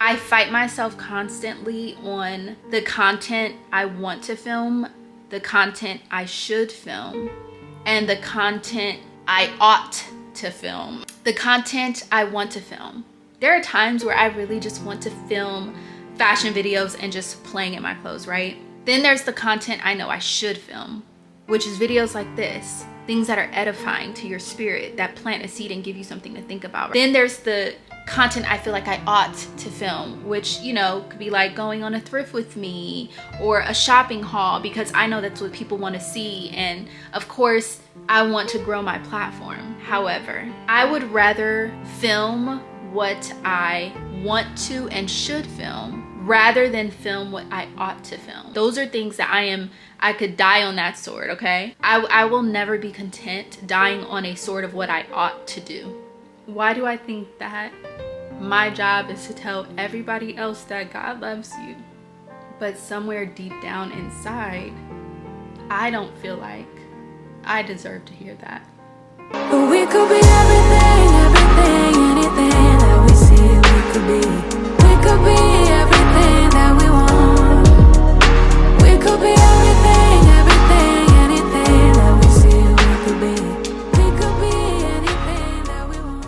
I fight myself constantly on the content I want to film, the content I should film, and the content I ought to film. The content I want to film. There are times where I really just want to film fashion videos and just playing in my clothes, right? Then there's the content I know I should film, which is videos like this, things that are edifying to your spirit, that plant a seed and give you something to think about. Then there's the content I feel like I ought to film, which, you know, could be like going on a thrift with me or a shopping haul, because I know that's what people want to see. And of course, I want to grow my platform. However, I would rather film what I want to and should film rather than film what I ought to film. Those are things that I could die on that sword, okay? I will never be content dying on a sword of what I ought to do. Why do I think that? My job is to tell everybody else that God loves you, but somewhere deep down inside, I don't feel like I deserve to hear that. But we could be everything, anything that we see we could be. We could be everything that we want. We could be everything, anything that we see we could be. We could be anything that we want.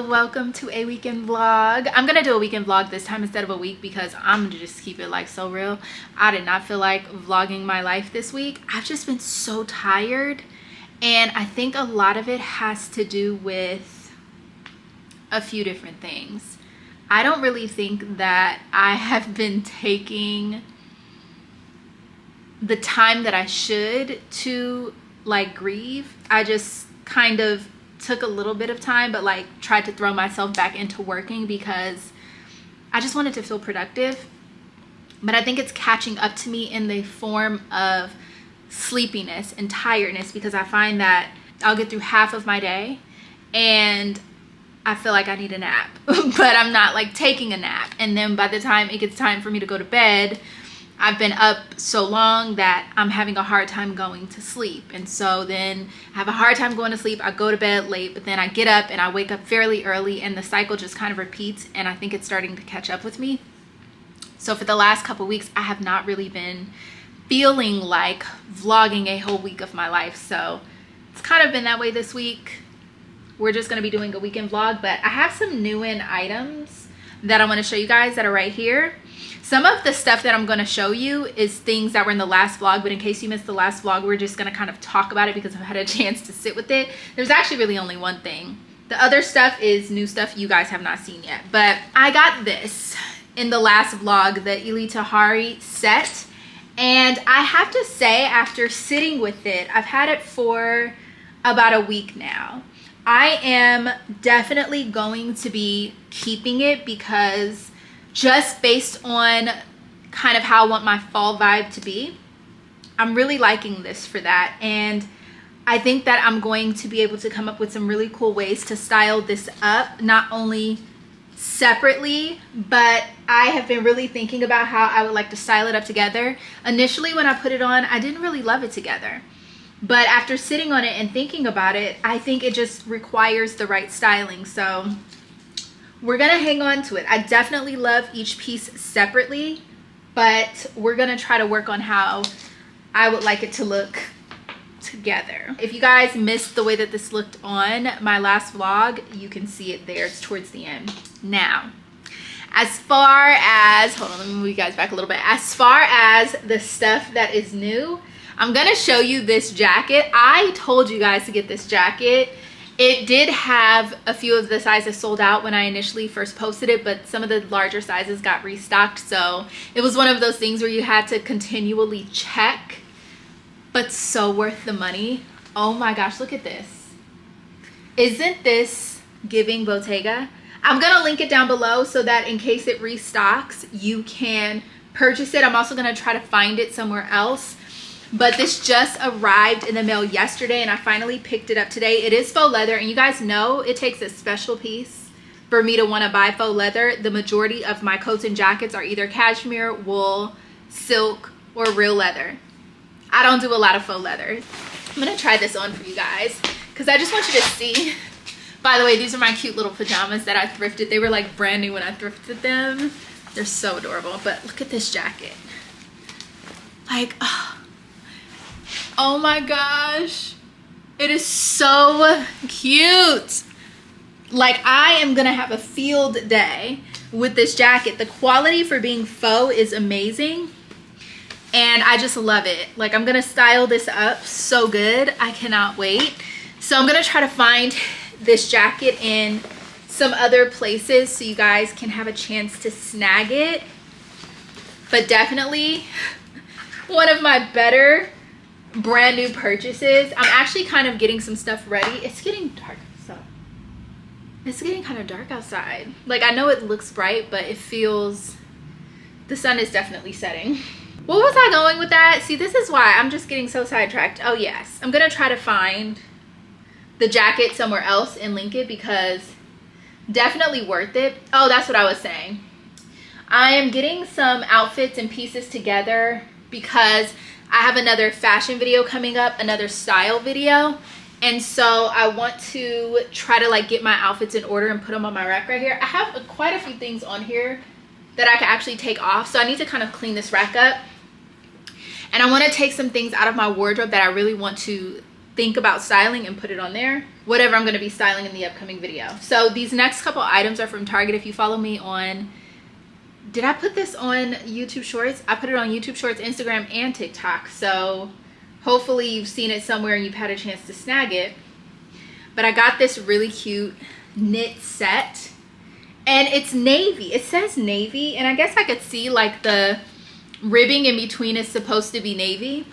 Welcome to a weekend vlog. I'm gonna do a weekend vlog this time instead of a week because I'm gonna just keep it like so real. I did not feel like vlogging my life this week. I've just been so tired, and I think a lot of it has to do with a few different things. I don't really think that I have been taking the time that I should to like grieve. I just kind of took a little bit of time, but like tried to throw myself back into working because I just wanted to feel productive. But I think it's catching up to me in the form of sleepiness and tiredness, because I find that I'll get through half of my day and I feel like I need a nap, but I'm not like taking a nap. And then by the time it gets time for me to go to bed, I've been up so long that I'm having a hard time going to sleep. And so then I have a hard time going to sleep. I go to bed late, but then I get up and I wake up fairly early, and the cycle just kind of repeats, and I think it's starting to catch up with me. So for the last couple weeks, I have not really been feeling like vlogging a whole week of my life. So it's kind of been that way this week. We're just going to be doing a weekend vlog, but I have some new in items that I want to show you guys that are right here. Some of the stuff that I'm going to show you is things that were in the last vlog, but in case you missed the last vlog, we're just going to kind of talk about it because I've had a chance to sit with it. There's actually really only one thing. The other stuff is new stuff you guys have not seen yet. But I got this in the last vlog, the Elitahari set. And I have to say, after sitting with it, I've had it for about a week now. I am definitely going to be keeping it because just based on kind of how I want my fall vibe to be, I'm really liking this for that. And I think that I'm going to be able to come up with some really cool ways to style this up, not only separately, but I have been really thinking about how I would like to style it up together. Initially, when I put it on, I didn't really love it together. But after sitting on it and thinking about it, I think it just requires the right styling. So we're gonna hang on to it. I definitely love each piece separately, but we're gonna try to work on how I would like it to look together. If you guys missed the way that this looked on my last vlog, you can see it there. It's towards the end. Now, as far as, hold on, let me move you guys back a little bit. As far as the stuff that is new, I'm gonna show you this jacket. I told you guys to get this jacket. It did have a few of the sizes sold out when I initially first posted it, but some of the larger sizes got restocked. So it was one of those things where you had to continually check, but so worth the money. Oh my gosh, look at this. Isn't this giving Bottega? I'm gonna link it down below so that in case it restocks, you can purchase it. I'm also gonna try to find it somewhere else. But this just arrived in the mail yesterday and I finally picked it up today. It is faux leather, and you guys know it takes a special piece for me to want to buy faux leather. The majority of my coats and jackets are either cashmere, wool, silk, or real leather. I don't do a lot of faux leather. I'm gonna try this on for you guys because I just want you to see. By the way, these are my cute little pajamas that I thrifted. They were like brand new when I thrifted them. They're so adorable. But look at this jacket. Like, oh my gosh. It is so cute. Like, I am gonna have a field day with this jacket. The quality for being faux is amazing. And I just love it. Like, I'm gonna style this up so good. I cannot wait. So I'm gonna try to find this jacket in some other places so you guys can have a chance to snag it. But definitely one of my better brand new purchases. I'm actually kind of getting some stuff ready. It's getting dark, so it's getting kind of dark outside. Like, I know it looks bright, but it feels, the sun is definitely setting. What was I going with that? See, this is why I'm just getting so sidetracked. Oh yes, I'm gonna try to find the jacket somewhere else and link it because definitely worth it. Oh, that's what I was saying. I am getting some outfits and pieces together because I have another fashion video coming up, another style video. And so I want to try to like get my outfits in order and put them on my rack right here. I have quite a few things on here that I can actually take off. So I need to kind of clean this rack up. And I want to take some things out of my wardrobe that I really want to think about styling and put it on there. Whatever I'm going to be styling in the upcoming video. So these next couple items are from Target. If you follow me on, did I put this on YouTube Shorts? I put it on YouTube Shorts, Instagram, and TikTok. So hopefully you've seen it somewhere and you've had a chance to snag it. But I got this really cute knit set. And it's navy. It says navy. And I guess I could see like the ribbing in between is supposed to be navy.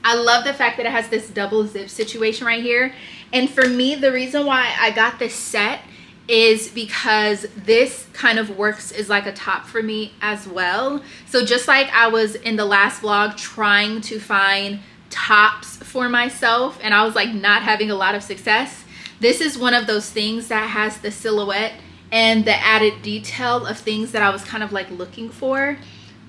I love the fact that it has this double zip situation right here. And for me, the reason why I got this set is because this kind of works as like a top for me as well. So just like I was in the last vlog trying to find tops for myself and I was like not having a lot of success, this is one of those things that has the silhouette and the added detail of things that I was kind of like looking for.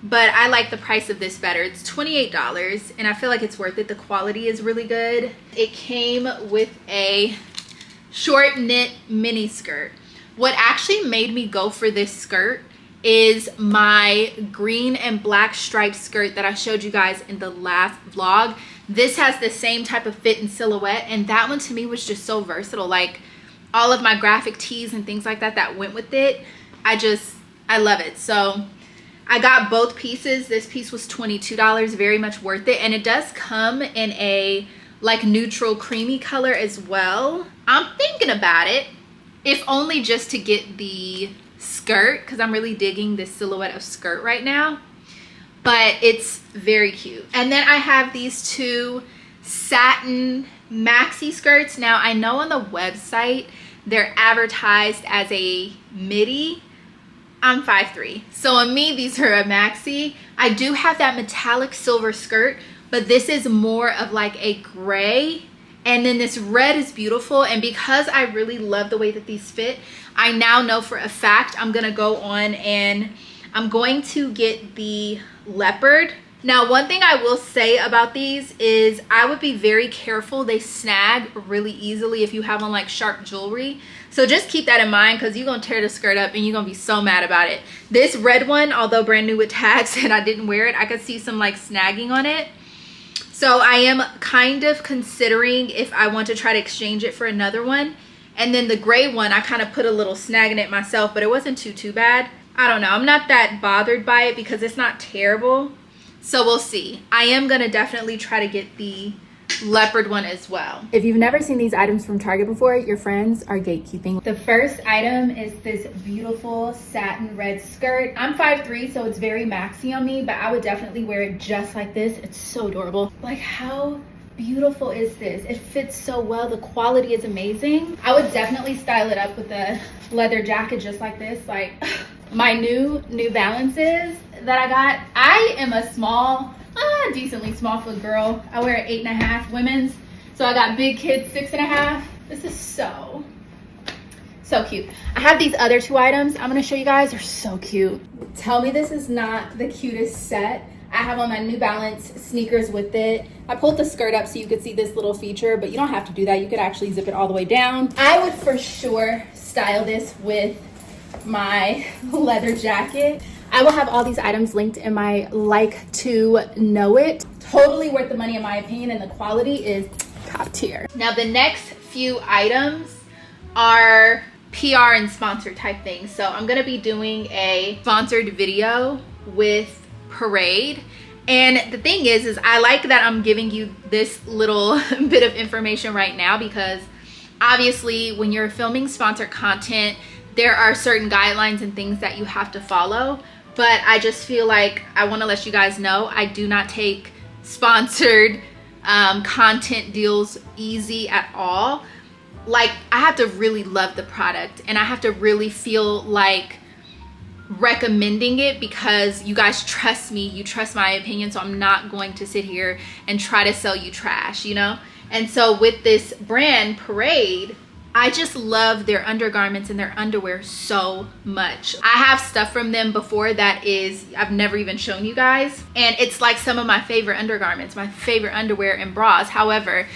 But I like the price of this better. It's $28 and I feel like it's worth it. The quality is really good. It came with a short knit mini skirt. What actually made me go for this skirt is my green and black striped skirt that I showed you guys in the last vlog. This has the same type of fit and silhouette, and that one to me was just so versatile. Like all of my graphic tees and things like that that went with it, I love it. So I got both pieces. This piece was $22, very much worth it. And it does come in a like neutral creamy color as well. I'm thinking about it, if only just to get the skirt, because I'm really digging this silhouette of skirt right now. But it's very cute. And then I have these two satin maxi skirts. Now I know on the website they're advertised as a midi. I'm 5'3", so on me these are a maxi. I do have that metallic silver skirt, but this is more of like a gray, and then this red is beautiful. And because I really love the way that these fit, I now know for a fact I'm gonna go on and I'm going to get the leopard. Now one thing I will say about these is I would be very careful. They snag really easily if you have on like sharp jewelry. So just keep that in mind because you're going to tear the skirt up and you're going to be so mad about it. This red one, although brand new with tags and I didn't wear it, I could see some like snagging on it. So I am kind of considering if I want to try to exchange it for another one. And then the gray one, I kind of put a little snag in it myself, but it wasn't too bad. I don't know. I'm not that bothered by it because it's not terrible. So we'll see. I am going to definitely try to get the leopard one as well. If you've never seen these items from Target before, your friends are gatekeeping. The first item is this beautiful satin red skirt. I'm 5'3", so it's very maxi on me, but I would definitely wear it just like this. It's so adorable. Like, how beautiful is this? It fits so well. The quality is amazing. I would definitely style it up with a leather jacket just like this. Like my New Balances that I got. I am a small, decently small foot girl. I wear 8.5 women's. So I got big kids, 6.5. This is so cute. I have these other 2 items I'm gonna show you guys. They're so cute. Tell me this is not the cutest set. I have on my New Balance sneakers with it. I pulled the skirt up so you could see this little feature, but you don't have to do that. You could actually zip it all the way down. I would for sure style this with my leather jacket. I will have all these items linked in my like to know it. Totally worth the money in my opinion, and the quality is top tier. Now the next few items are PR and sponsor type things. So I'm gonna be doing a sponsored video with Parade. And the thing is I like that I'm giving you this little bit of information right now, because obviously when you're filming sponsored content, there are certain guidelines and things that you have to follow. But I just feel like I want to let you guys know I do not take sponsored content deals easy at all. Like, I have to really love the product, and I have to really feel like recommending it because you guys trust me, you trust my opinion, so I'm not going to sit here and try to sell you trash, you know? And so with this brand, Parade, I just love their undergarments and their underwear so much. I have stuff from them before that is, I've never even shown you guys, and it's like some of my favorite undergarments, my favorite underwear and bras. However,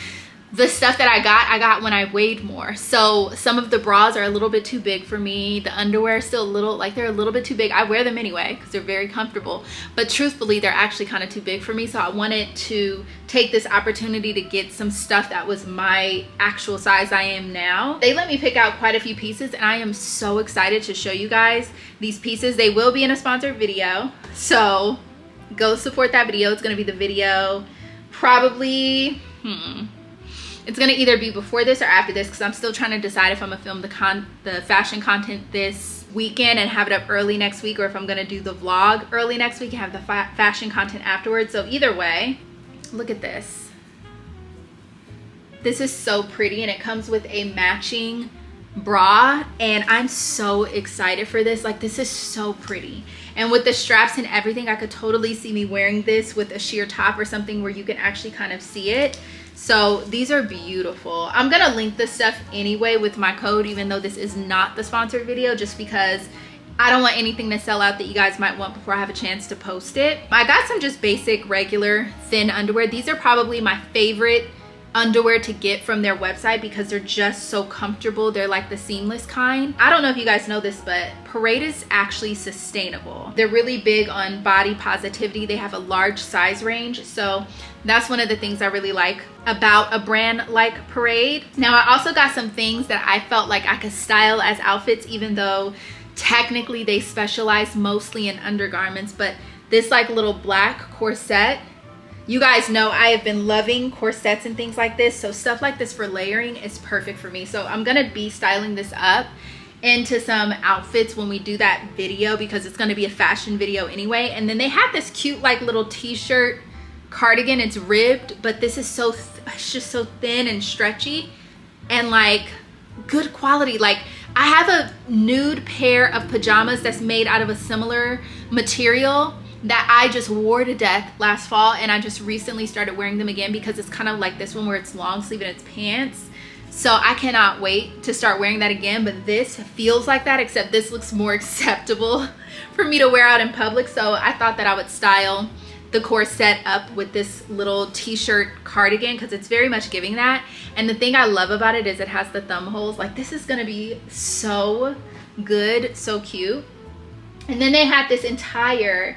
the stuff that I got when I weighed more. So some of the bras are a little bit too big for me. The underwear is still a little, like they're a little bit too big. I wear them anyway because they're very comfortable. But truthfully, they're actually kind of too big for me. So I wanted to take this opportunity to get some stuff that was my actual size I am now. They let me pick out quite a few pieces, and I am so excited to show you guys these pieces. They will be in a sponsored video. So go support that video. It's going to be the video probably, it's gonna either be before this or after this, because I'm still trying to decide if I'm gonna film the fashion content this weekend and have it up early next week, or if I'm gonna do the vlog early next week and have the fashion content afterwards. So either way, look at this. This is so pretty, and it comes with a matching bra, and I'm so excited for this. Like, this is so pretty, and with the straps and everything, I could totally see me wearing this with a sheer top or something where you can actually kind of see it. So these are beautiful. I'm gonna link this stuff anyway with my code, even though this is not the sponsored video, just because I don't want anything to sell out that you guys might want before I have a chance to post it. I got some just basic regular thin underwear. These are probably my favorite underwear to get from their website because they're just so comfortable. They're like the seamless kind. I don't know if you guys know this, but Parade is actually sustainable. They're really big on body positivity. They have a large size range, so that's one of the things I really like about a brand like Parade. Now, I also got some things that I felt like I could style as outfits, even though technically they specialize mostly in undergarments. But this like little black corset, you guys know I have been loving corsets and things like this, so stuff like this for layering is perfect for me. So I'm gonna be styling this up into some outfits when we do that video, because it's gonna be a fashion video anyway. And then they have this cute like little t-shirt cardigan. It's ribbed, but this is so it's just so thin and stretchy and like good quality. Like, I have a nude pair of pajamas that's made out of a similar material that I just wore to death last fall, and I just recently started wearing them again because it's kind of like this one where it's long sleeve and it's pants. So I cannot wait to start wearing that again. But this feels like that, except this looks more acceptable for me to wear out in public. So I thought that I would style the corset up with this little t-shirt cardigan because it's very much giving that. And the thing I love about it is it has the thumb holes. Like, this is gonna be so good, so cute. And then they had this entire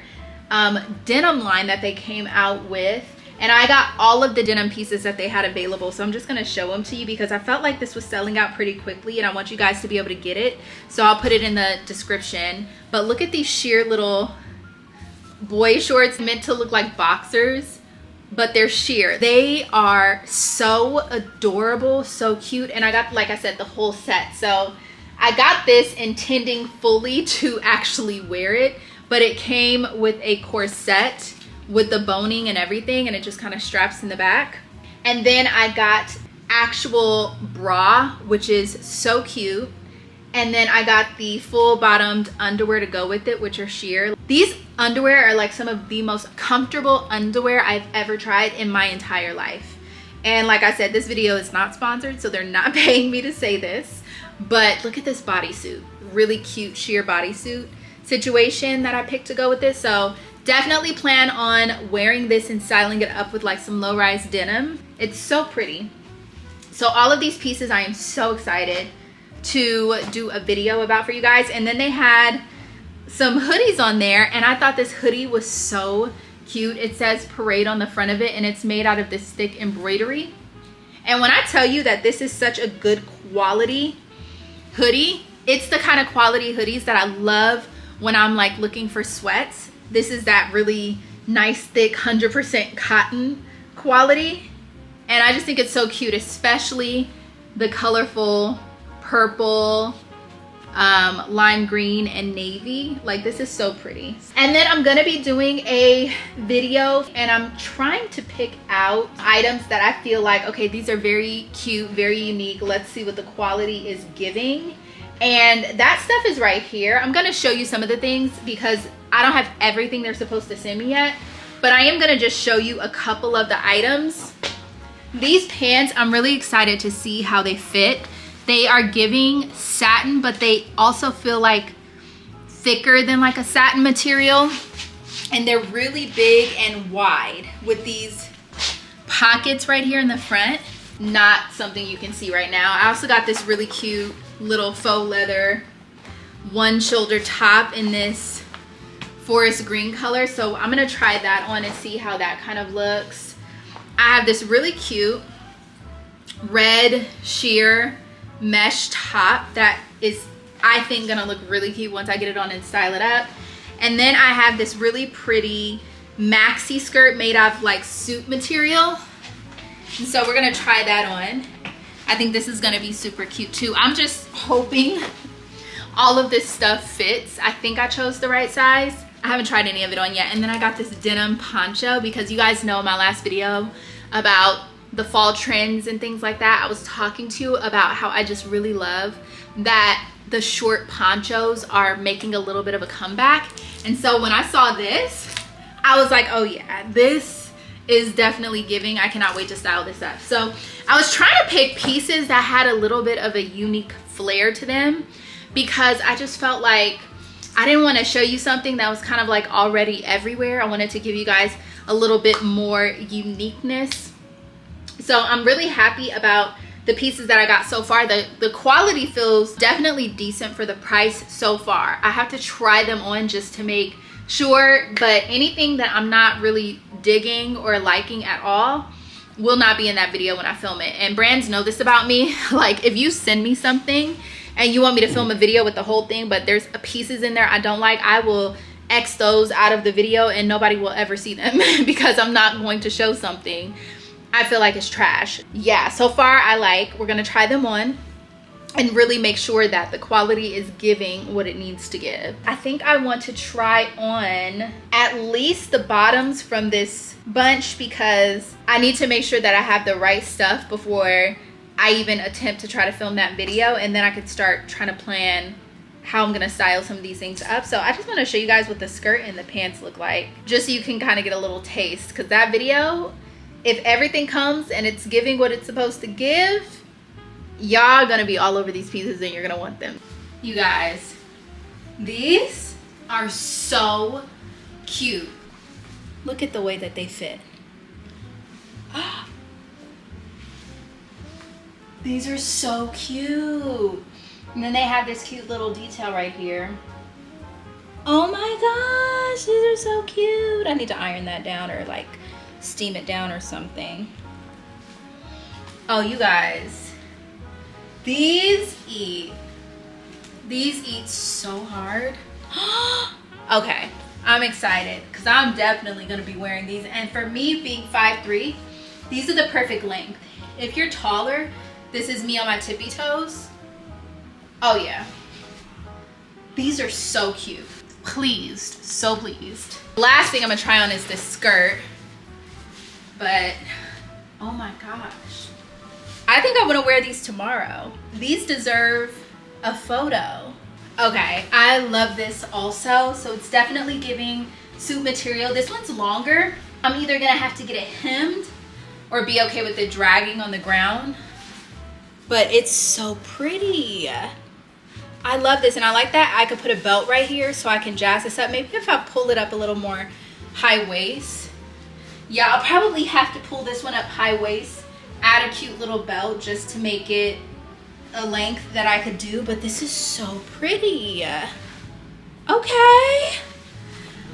denim line that they came out with, and I got all of the denim pieces that they had available. So I'm just gonna show them to you because I felt like this was selling out pretty quickly, and I want you guys to be able to get it. So I'll put it in the description. But look at these sheer little boy shorts meant to look like boxers, but they're sheer. They are so adorable, so cute. And I got, like I said, the whole set. So I got this intending fully to actually wear it, but it came with a corset with the boning and everything, and it just kind of straps in the back. And then I got actual bra, which is so cute. And then I got the full bottomed underwear to go with it, which are sheer. These underwear are like some of the most comfortable underwear I've ever tried in my entire life. And like I said, this video is not sponsored, so they're not paying me to say this. But look at this bodysuit. Really cute sheer bodysuit situation that I picked to go with this. So definitely plan on wearing this and styling it up with like some low-rise denim. It's so pretty. So all of these pieces I am so excited to do a video about for you guys. And then they had some hoodies on there, and I thought this hoodie was so cute. It says Parade on the front of it, and it's made out of this thick embroidery. And when I tell you that this is such a good quality hoodie, it's the kind of quality hoodies that I love when I'm like looking for sweats. This is that really nice thick 100% cotton quality, and I just think it's so cute, especially the colorful purple, lime green, and navy. Like, this is so pretty. And then I'm gonna be doing a video, and I'm trying to pick out items that I feel like, okay, these are very cute, very unique. Let's see what the quality is giving. And that stuff is right here. I'm gonna show you some of the things because I don't have everything they're supposed to send me yet, but I am gonna just show you a couple of the items. These pants, I'm really excited to see how they fit. They are giving satin, but they also feel like thicker than like a satin material. And they're really big and wide with these pockets right here in the front. Not something you can see right now. I also got this really cute little faux leather one shoulder top in this forest green color. So I'm gonna try that on and see how that kind of looks. I have this really cute red sheer mesh top that is, I think, gonna look really cute once I get it on and style it up. And then I have this really pretty maxi skirt made out of like suit material, and so we're gonna try that on. I think this is gonna be super cute too. I'm just hoping all of this stuff fits. I think I chose the right size. I haven't tried any of it on yet. And then I got this denim poncho because you guys know in my last video about the fall trends and things like that, I was talking to you about how I just really love that the short ponchos are making a little bit of a comeback. And so when I saw this, I was like, oh yeah, this is definitely giving. I cannot wait to style this up. So I was trying to pick pieces that had a little bit of a unique flair to them because I just felt like I didn't want to show you something that was kind of like already everywhere. I wanted to give you guys a little bit more uniqueness. So I'm really happy about the pieces that I got so far. The quality feels definitely decent for the price so far. I have to try them on just to make sure, but anything that I'm not really digging or liking at all will not be in that video when I film it. And brands know this about me. Like, if you send me something and you want me to film a video with the whole thing, but there's pieces in there I don't like, I will X those out of the video and nobody will ever see them because I'm not going to show something I feel like it's trash. Yeah, so far I like. We're gonna try them on and really make sure that the quality is giving what it needs to give. I think I want to try on at least the bottoms from this bunch because I need to make sure that I have the right stuff before I even attempt to try to film that video, and then I could start trying to plan how I'm gonna style some of these things up. So I just want to show you guys what the skirt and the pants look like, just so you can kind of get a little taste, because that video, if everything comes and it's giving what it's supposed to give, y'all gonna be all over these pieces and you're gonna want them. You guys, these are so cute. Look at the way that they fit. These are so cute. And then they have this cute little detail right here. Oh my gosh, these are so cute. I need to iron that down or like steam it down or something. Oh, you guys, these eat so hard. Okay, I'm excited because I'm definitely gonna be wearing these, and for me being 5'3", these are the perfect length. If you're taller, this is me on my tippy toes. Oh yeah, these are so cute. Pleased, so pleased. Last thing I'm gonna try on is this skirt, but Oh my gosh. I think I want to wear these tomorrow. These deserve a photo. Okay, I love this also. So it's definitely giving suit material. This one's longer. I'm either gonna have to get it hemmed or be okay with it dragging on the ground. But it's so pretty. I love this, and I like that I could put a belt right here so I can jazz this up. Maybe if I pull it up a little more high waist. Yeah, I'll probably have to pull this one up high waist, add a cute little belt just to make it a length that I could do, but this is so pretty. Okay,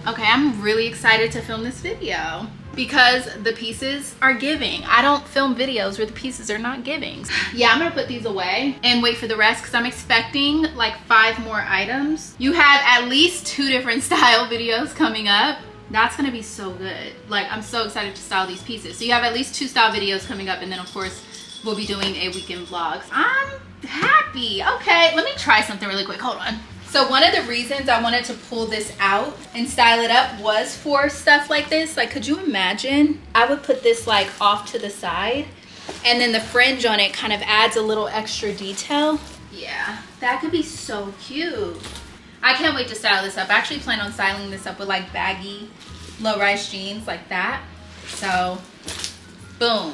I'm really excited to film this video because the pieces are giving. I don't film videos where the pieces are not giving. Yeah, I'm gonna put these away and wait for the rest because I'm expecting like 5 more items. You have at least 2 different style videos coming up. That's gonna be so good. Like, I'm so excited to style these pieces. So you have at least 2 style videos coming up, and then of course we'll be doing a weekend vlog. I'm happy. Okay, let me try something really quick. Hold on. So one of the reasons I wanted to pull this out and style it up was for stuff like this. Like, could you imagine? I would put this like off to the side, and then the fringe on it kind of adds a little extra detail. Yeah, that could be so cute. I can't wait to style this up. I actually plan on styling this up with like baggy low-rise jeans like that. So, boom.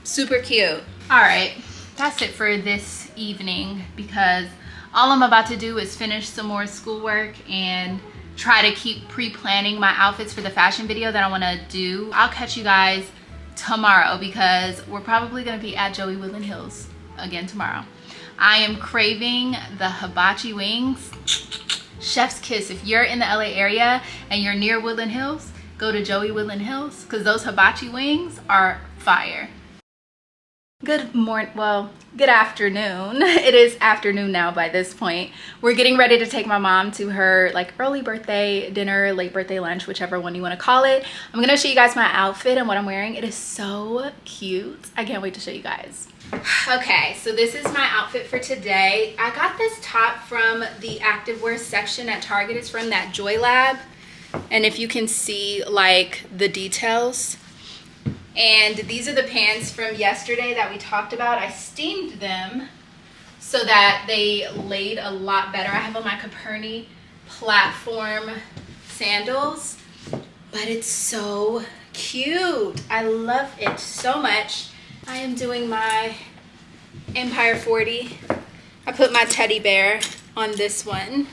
Super cute. All right, that's it for this evening because all I'm about to do is finish some more schoolwork and try to keep pre-planning my outfits for the fashion video that I want to do. I'll catch you guys tomorrow because we're probably going to be at Joey Woodland Hills again tomorrow. I am craving the hibachi wings. Chef's kiss. If you're in the LA area and you're near Woodland Hills, go to Joey Woodland Hills because those hibachi wings are fire. Good morning, well, good afternoon. It is afternoon now by this point. We're getting ready to take my mom to her like early birthday dinner, late birthday lunch, whichever one you want to call it. I'm gonna show you guys my outfit and what I'm wearing. It is so cute. I can't wait to show you guys. Okay, so this is my outfit for today. I got this top from the activewear section at Target. It's from that Joy Lab. And if you can see like the details. And these are the pants from yesterday that we talked about. I steamed them so that they laid a lot better. I have on my Caperni platform sandals, but it's so cute. I love it so much. I am doing my Empire 40. I put my teddy bear on this one.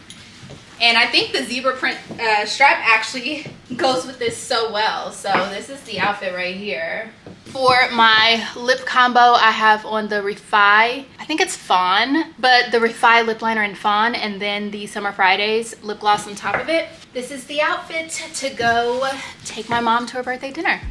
And I think the zebra print strap actually goes with this so well. So this is the outfit right here. For my lip combo, I have on the Refi, I think it's Fawn, but the Refi lip liner in Fawn, and then the Summer Fridays lip gloss on top of it. This is the outfit to go take my mom to her birthday dinner.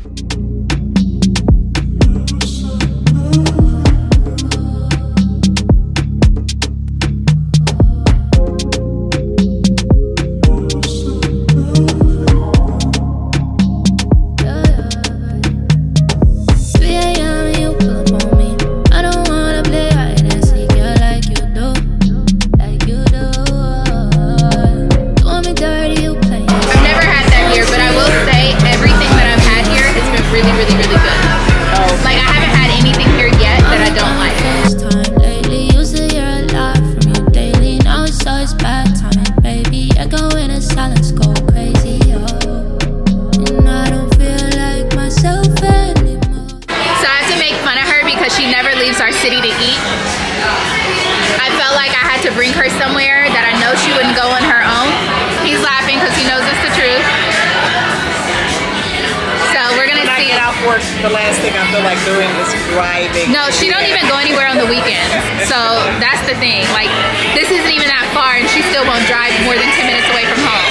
The last thing I feel like doing is driving. No, she don't even go anywhere on the weekends. So that's the thing. Like, this isn't even that far and she still won't drive more than 10 minutes away from home.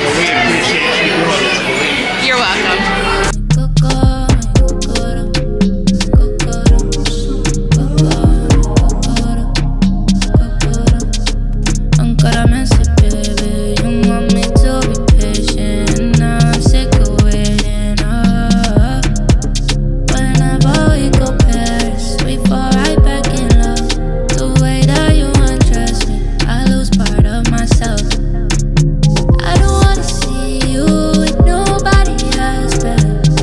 Well, we appreciate you doing this for me. You're welcome. I don't wanna see you with nobody else, but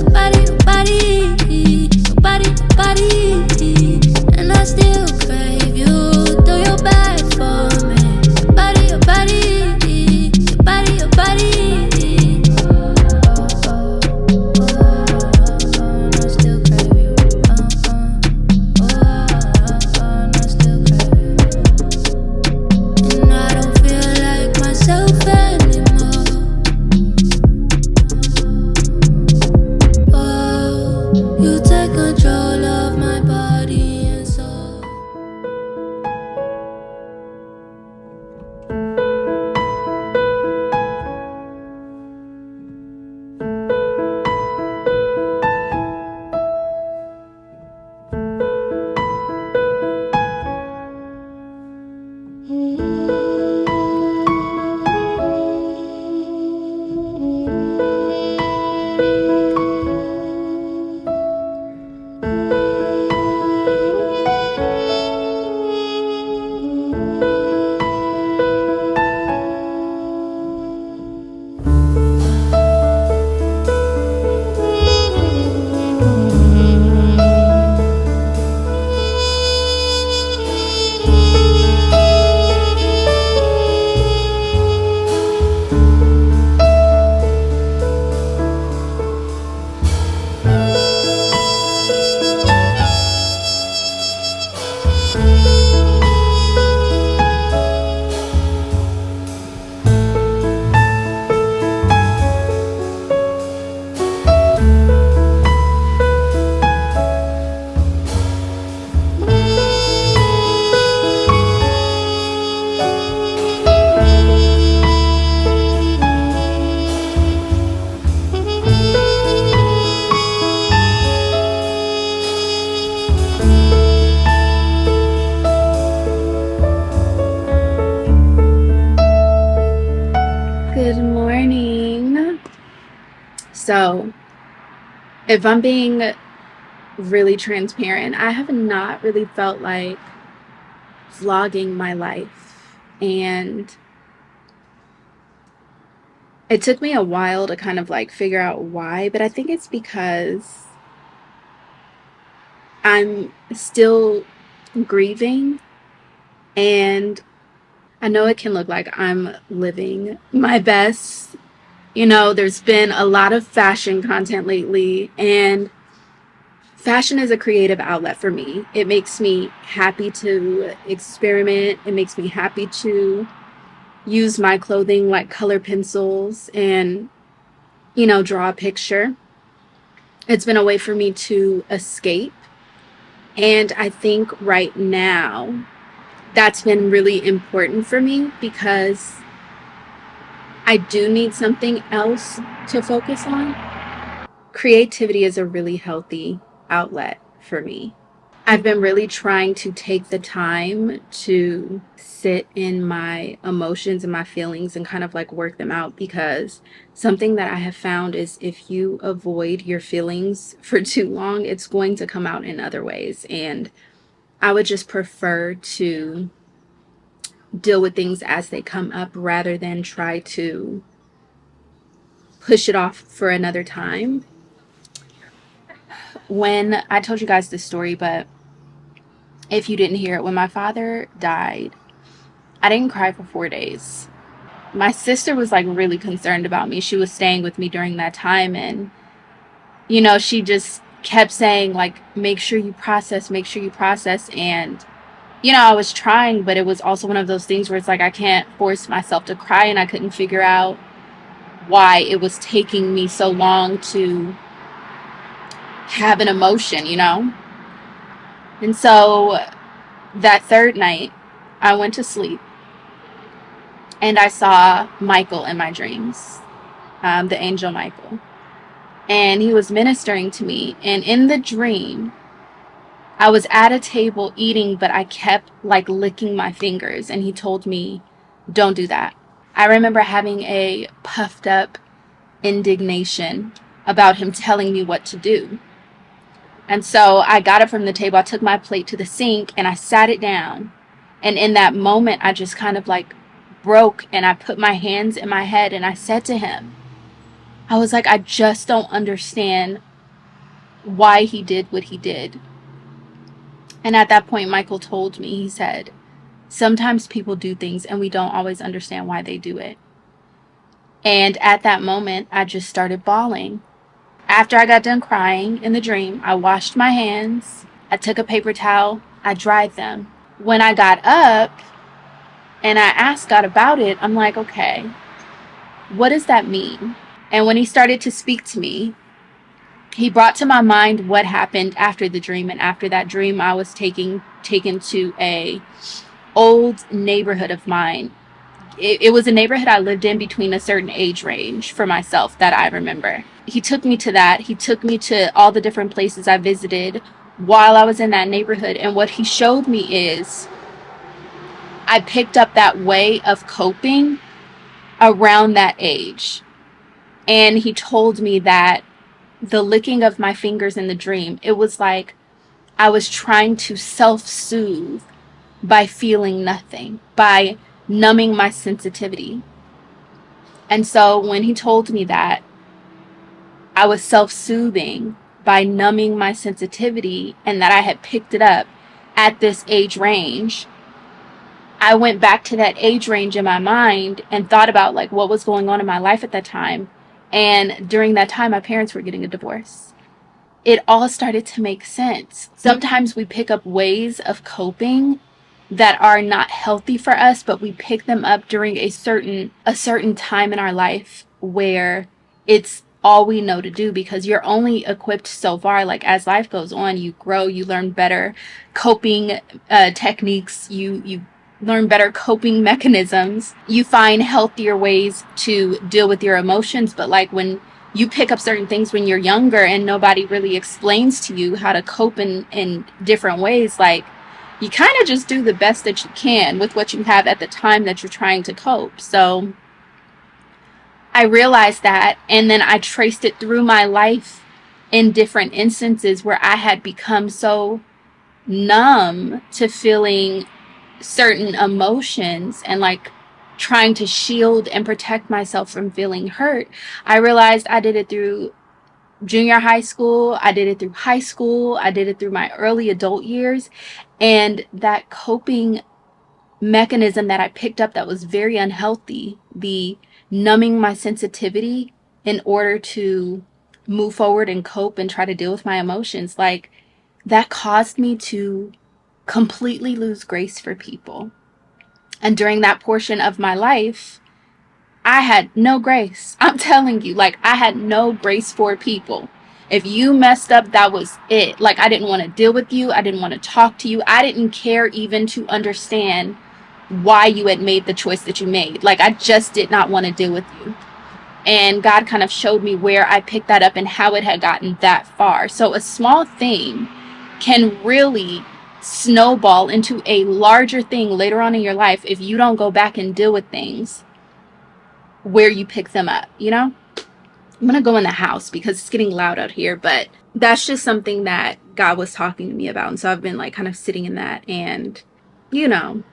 So if I'm being really transparent, I have not really felt like vlogging my life, and it took me a while to kind of like figure out why, but I think it's because I'm still grieving, and I know it can look like I'm living my best. You know, there's been a lot of fashion content lately, and fashion is a creative outlet for me. It makes me happy to experiment. It makes me happy to use my clothing like color pencils and, you know, draw a picture. It's been a way for me to escape. And I think right now that's been really important for me because I do need something else to focus on. Creativity is a really healthy outlet for me. I've been really trying to take the time to sit in my emotions and my feelings and kind of like work them out, because something that I have found is if you avoid your feelings for too long, it's going to come out in other ways. And I would just prefer to deal with things as they come up rather than try to push it off for another time. When I told you guys this story, but if you didn't hear it, when my father died, I didn't cry for 4 days. My sister was like really concerned about me. She was staying with me during that time, and you know, she just kept saying like, make sure you process, make sure you process. And you know, I was trying, but it was also one of those things where it's like I can't force myself to cry, and I couldn't figure out why it was taking me so long to have an emotion, you know? And so that third night, I went to sleep and I saw Michael in my dreams, the angel Michael. And he was ministering to me. And in the dream, I was at a table eating, but I kept like licking my fingers. And he told me, don't do that. I remember having a puffed up indignation about him telling me what to do. And so I got up from the table, I took my plate to the sink, and I sat it down. And in that moment, I just kind of like broke, and I put my hands in my head, and I said to him, I was like, I just don't understand why he did what he did. And at that point, Michael told me, he said, sometimes people do things and we don't always understand why they do it. And at that moment, I just started bawling. After I got done crying in the dream, I washed my hands, I took a paper towel, I dried them. When I got up and I asked God about it, I'm like, okay, what does that mean? And when he started to speak to me, he brought to my mind what happened after the dream. And after that dream, I was taken to a old neighborhood of mine. It was a neighborhood I lived in between a certain age range for myself that I remember. He took me to that. He took me to all the different places I visited while I was in that neighborhood. And what he showed me is I picked up that way of coping around that age. And he told me that the licking of my fingers in the dream, it was like I was trying to self-soothe by feeling nothing, by numbing my sensitivity. And so when he told me that, I was self-soothing by numbing my sensitivity and that I had picked it up at this age range. I went back to that age range in my mind and thought about like what was going on in my life at that time. And during that time, my parents were getting a divorce. It all started to make sense. Sometimes we pick up ways of coping that are not healthy for us, but we pick them up during a certain time in our life where it's all we know to do, because you're only equipped so far. Like as life goes on, you grow, you learn better coping techniques, you learn better coping mechanisms, you find healthier ways to deal with your emotions. But like when you pick up certain things when you're younger and nobody really explains to you how to cope in different ways, like you kind of just do the best that you can with what you have at the time that you're trying to cope. So I realized that, and then I traced it through my life in different instances where I had become so numb to feeling certain emotions and like trying to shield and protect myself from feeling hurt. I realized I did it through junior high school, I did it through high school, I did it through my early adult years, and that coping mechanism that I picked up that was very unhealthy, the numbing my sensitivity in order to move forward and cope and try to deal with my emotions, like that caused me to completely lose grace for people. And during that portion of my life, I had no grace. I'm telling you, like, I had no grace for people. If you messed up, that was it. Like, I didn't want to deal with you. I didn't want to talk to you. I didn't care even to understand why you had made the choice that you made. Like, I just did not want to deal with you. And God kind of showed me where I picked that up and how it had gotten that far. So a small thing can really snowball into a larger thing later on in your life if you don't go back and deal with things where you pick them up, you know? I'm gonna go in the house because it's getting loud out here, but that's just something that God was talking to me about. And so I've been like kind of sitting in that, and you know,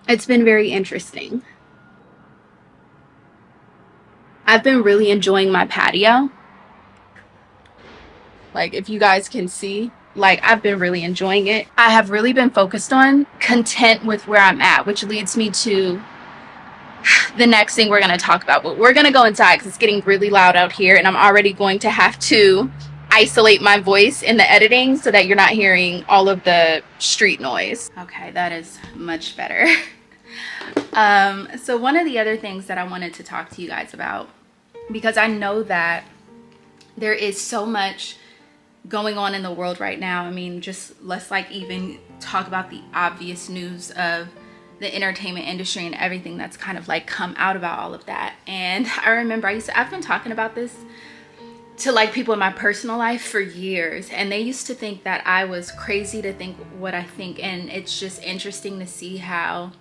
it's been very interesting. I've been really enjoying my patio. Like, if you guys can see, like, I've been really enjoying it. I have really been focused on content with where I'm at, which leads me to the next thing we're going to talk about. But we're going to go inside because it's getting really loud out here, and I'm already going to have to isolate my voice in the editing so that you're not hearing all of the street noise. Okay, that is much better. So one of the other things that I wanted to talk to you guys about, because I know that there is so much going on in the world right now. I mean, just let's like even talk about the obvious news of the entertainment industry and everything that's kind of like come out about all of that. And I remember I've been talking about this to like people in my personal life for years, and they used to think that I was crazy to think what I think. And it's just interesting to see how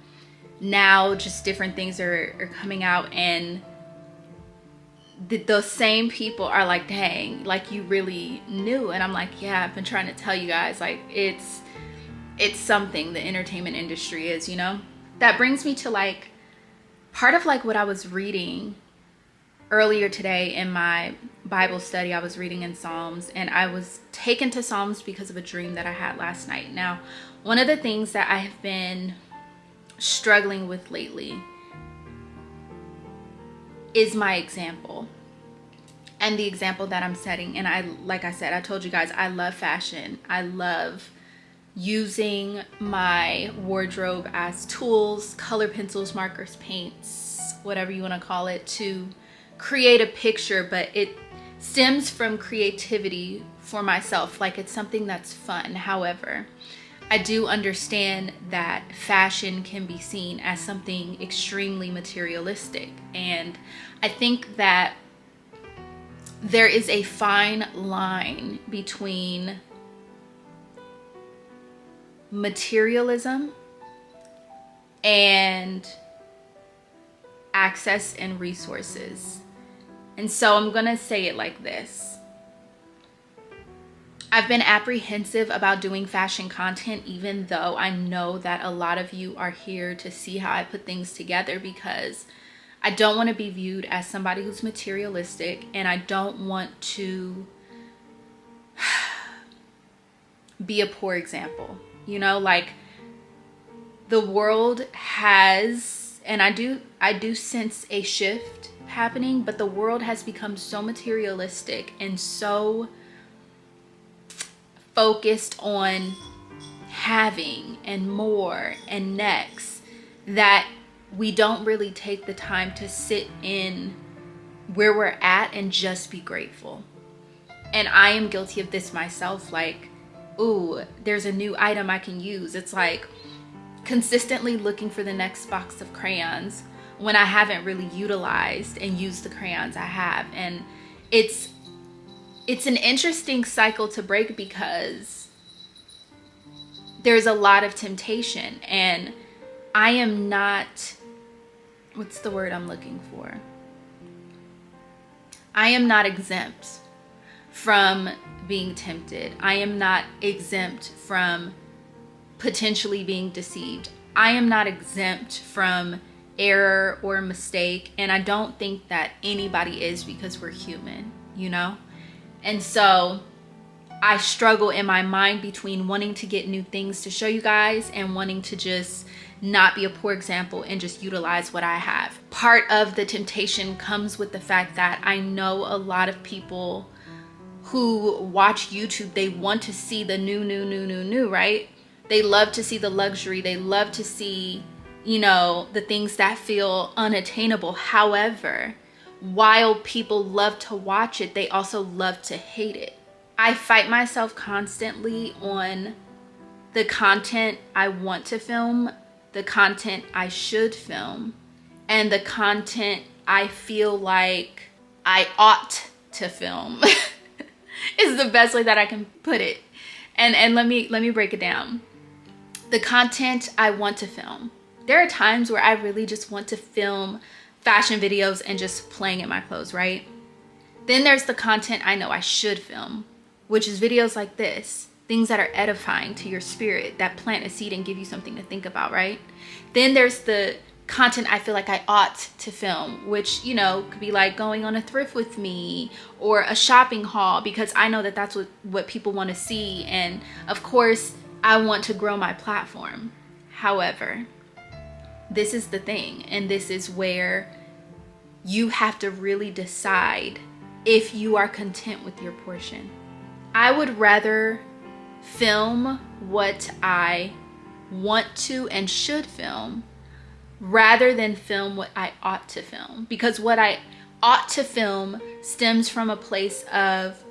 now just different things are coming out, and those same people are like, dang, like you really knew. And I'm like, yeah, I've been trying to tell you guys, like it's something the entertainment industry is, you know. That brings me to like part of like what I was reading earlier today in my Bible study. I was reading in Psalms, and I was taken to Psalms because of a dream that I had last night. Now, one of the things that I have been struggling with lately is my example and the example that I'm setting. And like I said, I told you guys, I love fashion. I love using my wardrobe as tools, color pencils, markers, paints, whatever you want to call it, to create a picture, but it stems from creativity for myself. Like, it's something that's fun. However, I do understand that fashion can be seen as something extremely materialistic. And I think that there is a fine line between materialism and access and resources. And so I'm gonna say it like this. I've been apprehensive about doing fashion content, even though I know that a lot of you are here to see how I put things together, because I don't want to be viewed as somebody who's materialistic, and I don't want to be a poor example. You know, like, the world has, and I do sense a shift happening, but the world has become so materialistic and so focused on having and more and next that we don't really take the time to sit in where we're at and just be grateful. And I am guilty of this myself. Like, ooh, there's a new item I can use. It's like consistently looking for the next box of crayons when I haven't really utilized and used the crayons I have. And it's an interesting cycle to break, because there's a lot of temptation, and I am not, what's the word I'm looking for? I am not exempt from being tempted. I am not exempt from potentially being deceived. I am not exempt from error or mistake. And I don't think that anybody is, because we're human, you know? And so I struggle in my mind between wanting to get new things to show you guys and wanting to just not be a poor example and just utilize what I have. Part of the temptation comes with the fact that I know a lot of people who watch YouTube, they want to see the new, right? They love to see the luxury. They love to see, you know, the things that feel unattainable. However, while people love to watch it, they also love to hate it. I fight myself constantly on the content I want to film, the content I should film, and the content I feel like I ought to film is the best way that I can put it. And let me break it down. The content I want to film. There are times where I really just want to film fashion videos and just playing in my clothes, right? Then there's the content I know I should film, which is videos like this, things that are edifying to your spirit, that plant a seed and give you something to think about, right? Then there's the content I feel like I ought to film, which, you know, could be like going on a thrift with me or a shopping haul, because I know that that's what people want to see. And of course, I want to grow my platform. However, this is the thing, and this is where you have to really decide if you are content with your portion. I would rather film what I want to and should film rather than film what I ought to film, because what I ought to film stems from a place of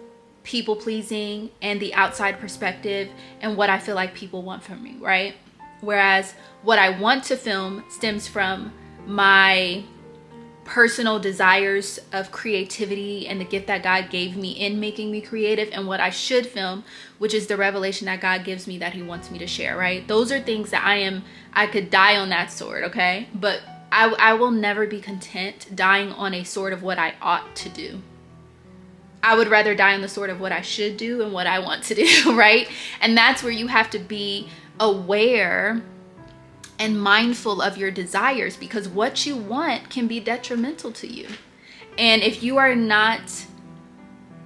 people pleasing and the outside perspective and what I feel like people want from me, right? Whereas what I want to film stems from my personal desires of creativity and the gift that God gave me in making me creative, and what I should film, which is the revelation that God gives me that he wants me to share, right? Those are things that I could die on that sword, okay? But I will never be content dying on a sword of what I ought to do. I would rather die on the sword of what I should do and what I want to do, right? And that's where you have to be aware and mindful of your desires, because what you want can be detrimental to you. And if you are not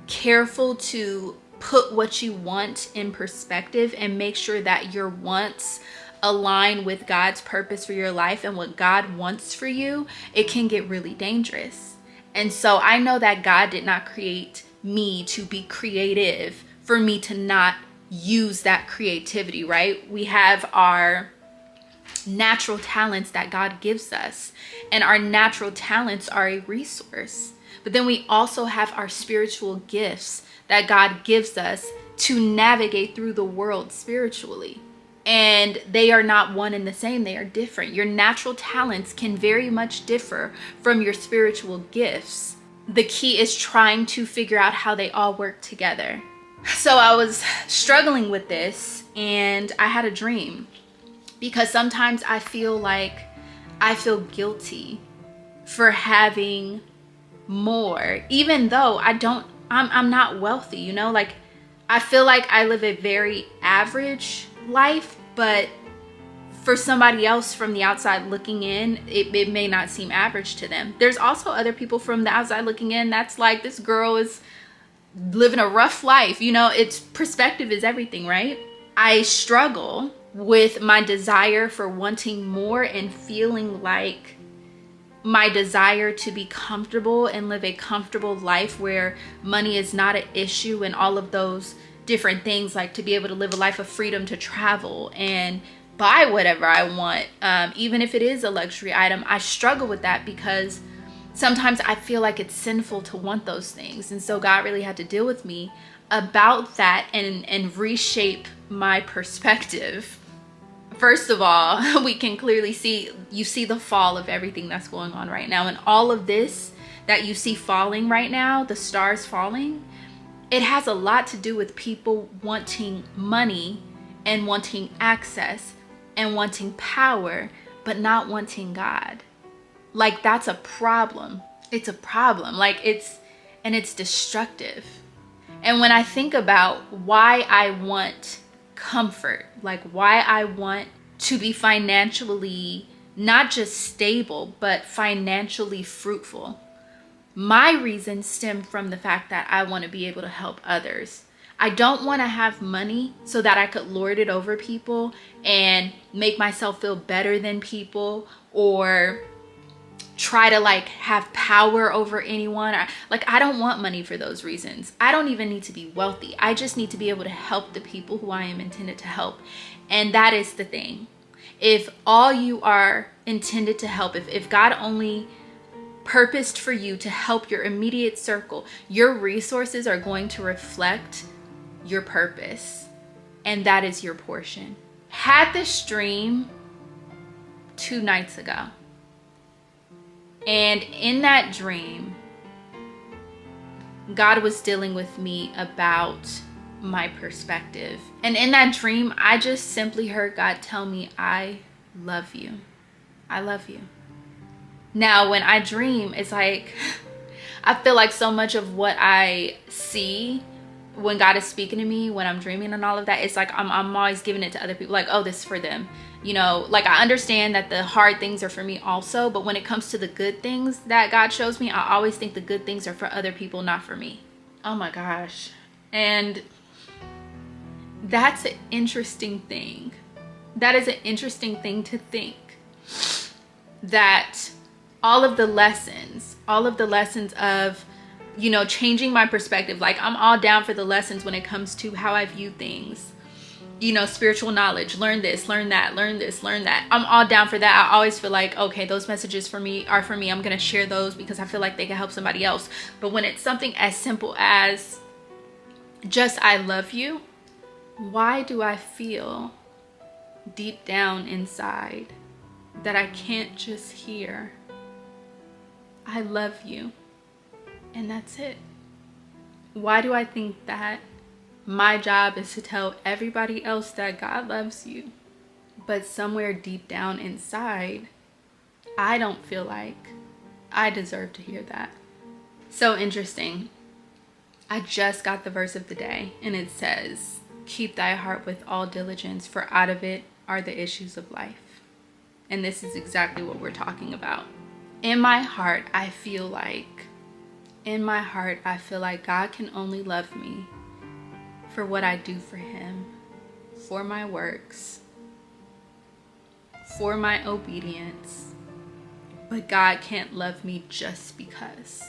careful to put what you want in perspective and make sure that your wants align with God's purpose for your life and what God wants for you, it can get really dangerous. And so I know that God did not create me to be creative for me to not use that creativity, right? We have our natural talents that God gives us, and our natural talents are a resource. But then we also have our spiritual gifts that God gives us to navigate through the world spiritually. And they are not one and the same. They are different. Your natural talents can very much differ from your spiritual gifts. The key is trying to figure out how they all work together. So I was struggling with this, and I had a dream, because sometimes I feel guilty for having more, even though I'm not wealthy, you know? Like, I feel like I live a very average life, but for somebody else from the outside looking in, it may not seem average to them. There's also other people from the outside looking in that's like, this girl is living a rough life. You know, it's perspective is everything, right? I struggle with my desire for wanting more and feeling like my desire to be comfortable and live a comfortable life where money is not an issue, and all of those different things, like to be able to live a life of freedom to travel and buy whatever I want, even if it is a luxury item. I struggle with that because sometimes I feel like it's sinful to want those things. And so God really had to deal with me about that and reshape my perspective. First of all, we can clearly see the fall of everything that's going on right now. And all of this that you see falling right now, the stars falling, it has a lot to do with people wanting money and wanting access and wanting power, but not wanting God. Like, that's a problem. It's a problem. Like, and it's destructive. And when I think about why I want comfort, like why I want to be financially not just stable, but financially fruitful, my reasons stem from the fact that I want to be able to help others. I don't want to have money so that I could lord it over people and make myself feel better than people, or try to like have power over anyone. I don't want money for those reasons. I don't even need to be wealthy. I just need to be able to help the people who I am intended to help. And that is the thing. If all you are intended to help, if God only purposed for you to help your immediate circle, your resources are going to reflect your purpose. And that is your portion. Had this dream 2 nights ago. And in that dream, God was dealing with me about my perspective. And in that dream, I just simply heard God tell me, I love you. I love you. Now, when I dream, it's like, I feel like so much of what I see when God is speaking to me, when I'm dreaming and all of that, it's like I'm always giving it to other people. Like, oh, this is for them. You know, like I understand that the hard things are for me also, but when it comes to the good things that God shows me, I always think the good things are for other people, not for me. Oh my gosh. And that's an interesting thing. That is an interesting thing to think, that all of the lessons of, you know, changing my perspective, like I'm all down for the lessons when it comes to how I view things. You know, spiritual knowledge, learn this, learn that, learn this, learn that. I'm all down for that. I always feel like, okay, those messages are for me. I'm going to share those because I feel like they can help somebody else. But when it's something as simple as just, I love you, why do I feel deep down inside that I can't just hear, I love you, and that's it? Why do I think that my job is to tell everybody else that God loves you, but somewhere deep down inside, I don't feel like I deserve to hear that? So interesting. I just got the verse of the day, and it says, keep thy heart with all diligence, for out of it are the issues of life. And this is exactly what we're talking about. In my heart, I feel like God can only love me for what I do for him, for my works, for my obedience. But God can't love me just because.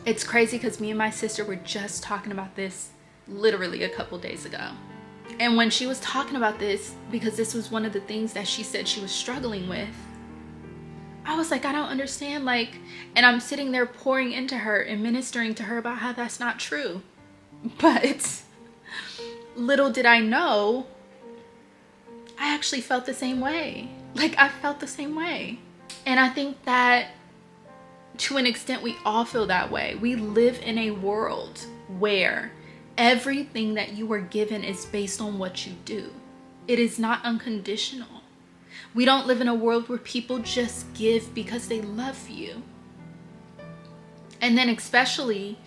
It's crazy because me and my sister were just talking about this literally a couple days ago. And when she was talking about this, because this was one of the things that she said she was struggling with, I was like, I don't understand. Like, and I'm sitting there pouring into her and ministering to her about how that's not true. But little did I know, I actually felt the same way. Like, I felt the same way. And I think that to an extent, we all feel that way. We live in a world where everything that you are given is based on what you do. It is not unconditional. We don't live in a world where people just give because they love you. And then especially,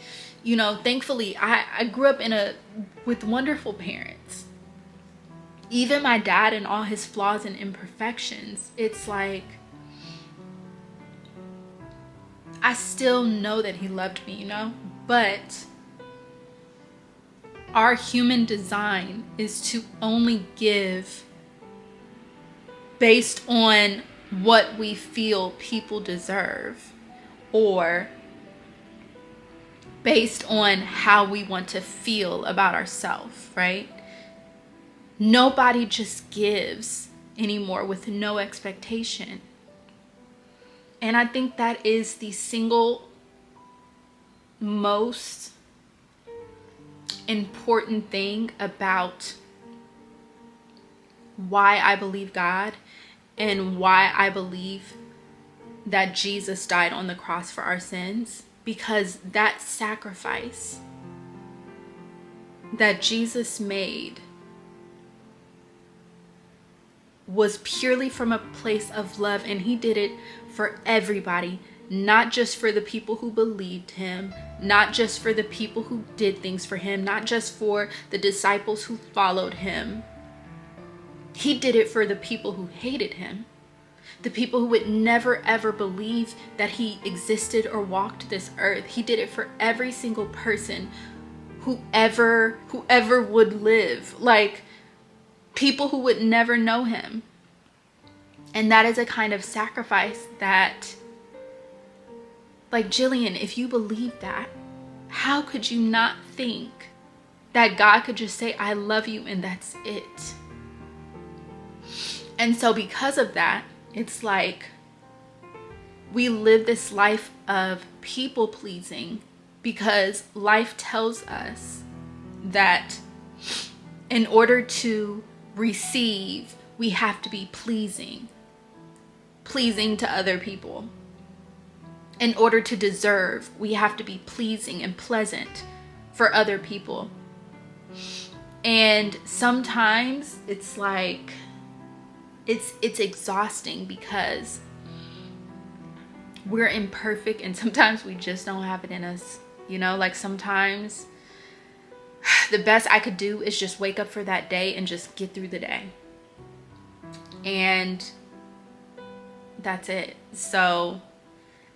you know, thankfully, I grew up with wonderful parents. Even my dad and all his flaws and imperfections, it's like, I still know that he loved me, you know? But our human design is to only give based on what we feel people deserve, or based on how we want to feel about ourselves, right? Nobody just gives anymore with no expectation. And I think that is the single most important thing about why I believe God and why I believe that Jesus died on the cross for our sins. Because that sacrifice that Jesus made was purely from a place of love, and he did it for everybody, not just for the people who believed him, not just for the people who did things for him, not just for the disciples who followed him. He did it for the people who hated him, the people who would never ever believe that he existed or walked this earth. He did it for every single person whoever would live, like people who would never know him. And that is a kind of sacrifice that, like, Jillian, if you believe that, how could you not think that God could just say, I love you, and that's it? And so because of that, it's like we live this life of people pleasing because life tells us that in order to receive, we have to be pleasing to other people. In order to deserve, we have to be pleasing and pleasant for other people. And sometimes it's like, it's exhausting because we're imperfect and sometimes we just don't have it in us. You know, like sometimes the best I could do is just wake up for that day and just get through the day. And that's it. So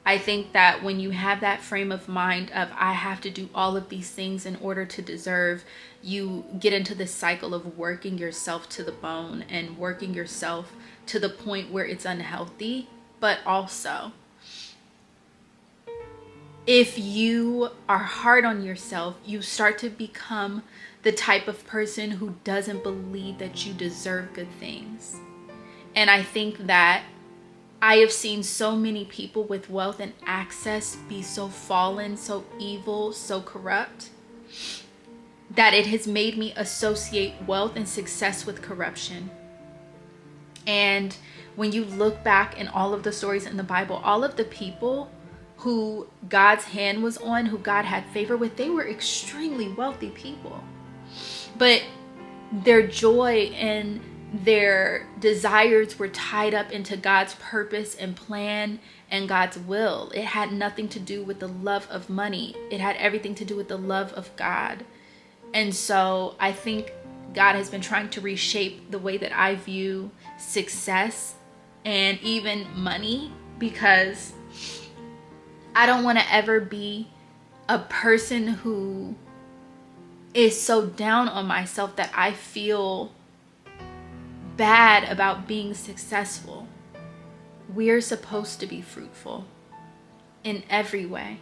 I think that when you have that frame of mind of I have to do all of these things in order to deserve, you get into this cycle of working yourself to the bone and working yourself to the point where it's unhealthy. But also, if you are hard on yourself, you start to become the type of person who doesn't believe that you deserve good things. And I think that I have seen so many people with wealth and access be so fallen, so evil, so corrupt, that it has made me associate wealth and success with corruption. And when you look back in all of the stories in the Bible, all of the people who God's hand was on, who God had favor with, they were extremely wealthy people. But their joy and their desires were tied up into God's purpose and plan and God's will. It had nothing to do with the love of money. It had everything to do with the love of God. And so I think God has been trying to reshape the way that I view success and even money, because I don't want to ever be a person who is so down on myself that I feel bad about being successful. We're supposed to be fruitful in every way,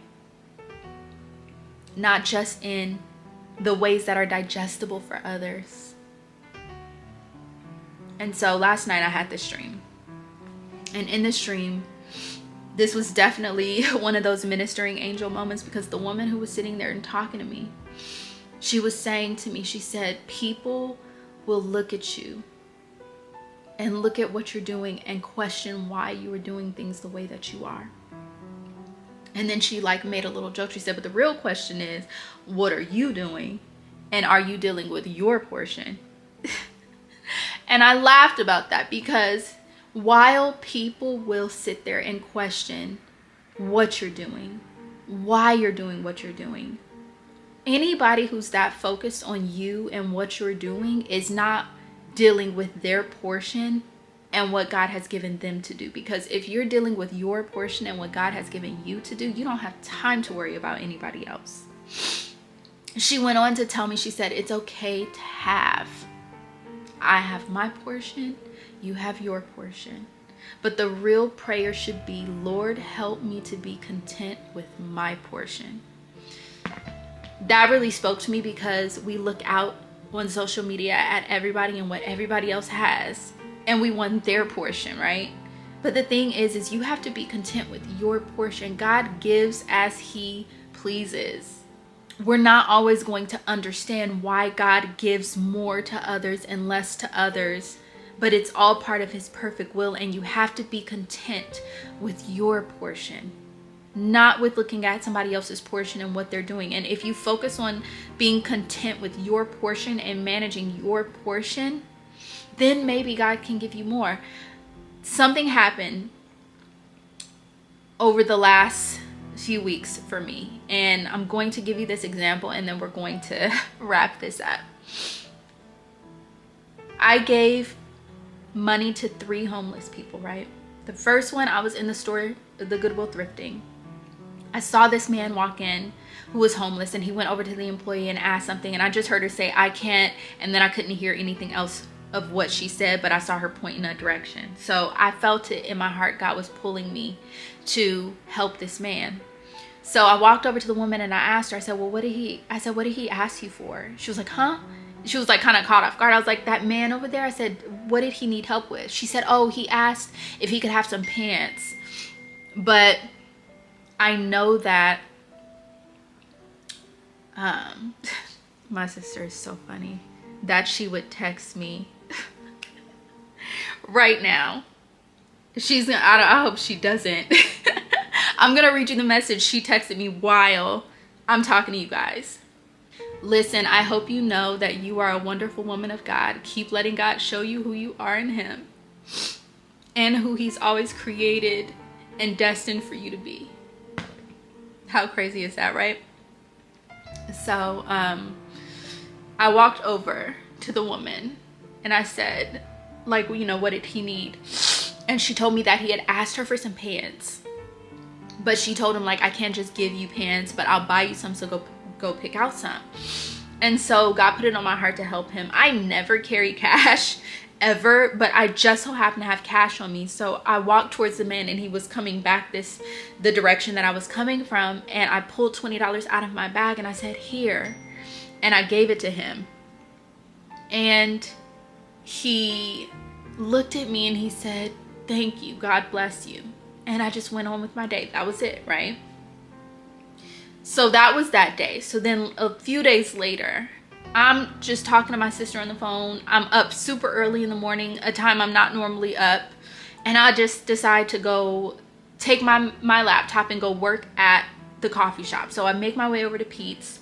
not just in the ways that are digestible for others. And so last night I had this dream, and in this dream, this was definitely one of those ministering angel moments, because the woman who was sitting there and talking to me, she was saying to me, she said, people will look at you and look at what you're doing and question why you are doing things the way that you are. And then she like made a little joke. She said, but the real question is, what are you doing? And are you dealing with your portion? And I laughed about that, because while people will sit there and question what you're doing, why you're doing what you're doing, anybody who's that focused on you and what you're doing is not dealing with their portion and what God has given them to do. Because if you're dealing with your portion and what God has given you to do, you don't have time to worry about anybody else. She went on to tell me, she said, it's okay to have. I have my portion, you have your portion. But the real prayer should be, Lord, help me to be content with my portion. That really spoke to me, because we look out on social media at everybody and what everybody else has, and we want their portion, right? But the thing is you have to be content with your portion. God gives as he pleases. We're not always going to understand why God gives more to others and less to others, but it's all part of his perfect will, and you have to be content with your portion, not with looking at somebody else's portion and what they're doing. And if you focus on being content with your portion and managing your portion, then maybe God can give you more. Something happened over the last few weeks for me. And I'm going to give you this example and then we're going to wrap this up. I gave money to 3 homeless people, right? The first one, I was in the store, the Goodwill thrifting. I saw this man walk in who was homeless, and he went over to the employee and asked something, and I just heard her say, "I can't," and then I couldn't hear anything else of what she said, but I saw her point in a direction. So I felt it in my heart. God was pulling me to help this man. So I walked over to the woman and I asked her, I said, well, what did he ask you for? She was like, huh? She was like kind of caught off guard. I was like, that man over there? I said, what did he need help with? She said, oh, he asked if he could have some pants. But I know that my sister is so funny that she would text me right now. I hope she doesn't. I'm gonna read you the message she texted me while I'm talking to you guys. Listen, I hope you know that you are a wonderful woman of God. Keep letting God show you who you are in him and who he's always created and destined for you to be. How crazy is that, right? So I walked over to the woman and I said, like, you know, what did he need? And she told me that he had asked her for some pants, but she told him, like, I can't just give you pants, but I'll buy you some, so go pick out some. And so God put it on my heart to help him. I never carry cash ever, but I just so happened to have cash on me. So I walked towards the man and he was coming back the direction that I was coming from, and I pulled $20 out of my bag and I said, here, and I gave it to him. And he looked at me and he said, thank you, God bless you. And I just went on with my day. That was it, right? So that was that day. So then a few days later, I'm just talking to my sister on the phone. I'm up super early in the morning, a time I'm not normally up. And I just decide to go take my laptop and go work at the coffee shop. So I make my way over to Pete's.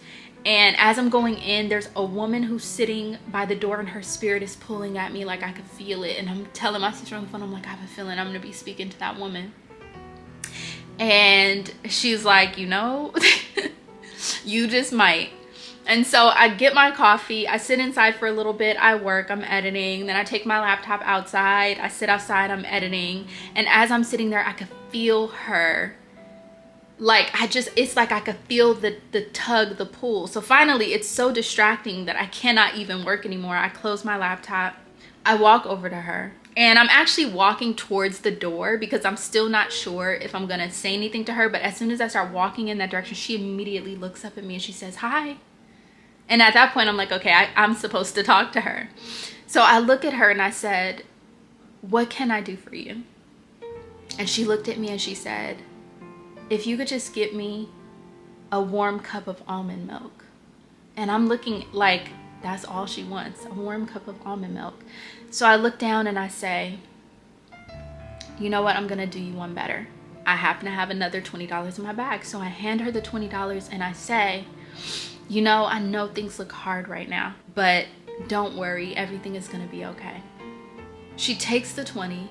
And as I'm going in, there's a woman who's sitting by the door and her spirit is pulling at me, like I could feel it. And I'm telling my sister on the phone, I'm like, I have a feeling I'm going to be speaking to that woman. And she's like, you know, you just might. And so I get my coffee, I sit inside for a little bit, I work, I'm editing, then I take my laptop outside, I sit outside, I'm editing. And as I'm sitting there, I could feel her. Like, it's like I could feel the tug, the pull. So finally, it's so distracting that I cannot even work anymore. I close my laptop, I walk over to her. And I'm actually walking towards the door because I'm still not sure if I'm gonna say anything to her. But as soon as I start walking in that direction, she immediately looks up at me and she says, hi. And at that point, I'm like, okay, I'm supposed to talk to her. So I look at her and I said, what can I do for you? And she looked at me and she said, if you could just get me a warm cup of almond milk. And I'm looking like that's all she wants, a warm cup of almond milk. So I look down and I say, you know what, I'm gonna do you one better. I happen to have another $20 in my bag. So I hand her the $20 and I say, you know, I know things look hard right now, but don't worry, everything is gonna be okay. She takes the 20,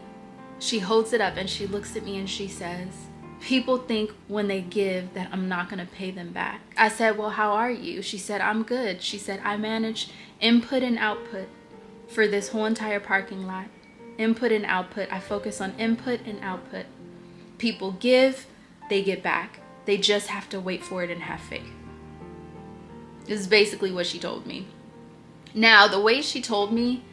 she holds it up and she looks at me and she says, people think when they give that I'm not gonna pay them back. I said, well, how are you? She said, I'm good. She said, I manage input and output for this whole entire parking lot. Input and output. I focus on input and output. People give, they get back. They just have to wait for it and have faith. This is basically what she told me. Now, the way she told me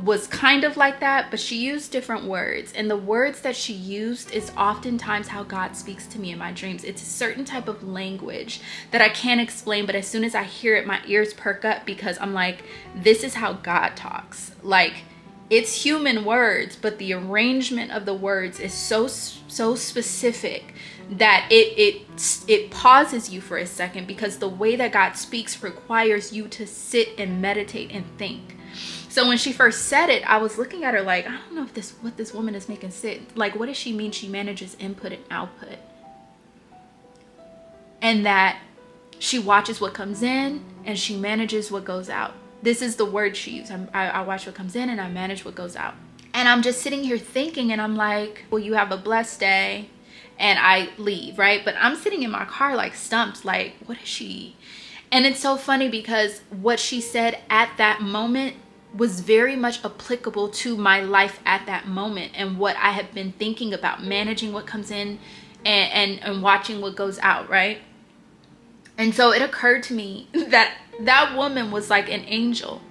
was kind of like that, but she used different words. And the words that she used is oftentimes how God speaks to me in my dreams. It's a certain type of language that I can't explain, but as soon as I hear it, my ears perk up because I'm like, this is how God talks. Like, it's human words, but the arrangement of the words is so specific that it pauses you for a second, because the way that God speaks requires you to sit and meditate and think. So when she first said it, I was looking at her like, I don't know if what this woman is making sense. Like, what does she mean she manages input and output? And that she watches what comes in and she manages what goes out. This is the word she used. I watch what comes in and I manage what goes out. And I'm just sitting here thinking, and I'm like, well, you have a blessed day. and I leave, right? But I'm sitting in my car like stumped, like, what is she? And it's so funny because what she said at that moment was very much applicable to my life at that moment and what I have been thinking about, managing what comes in and watching what goes out, right? And so it occurred to me that that woman was like an angel,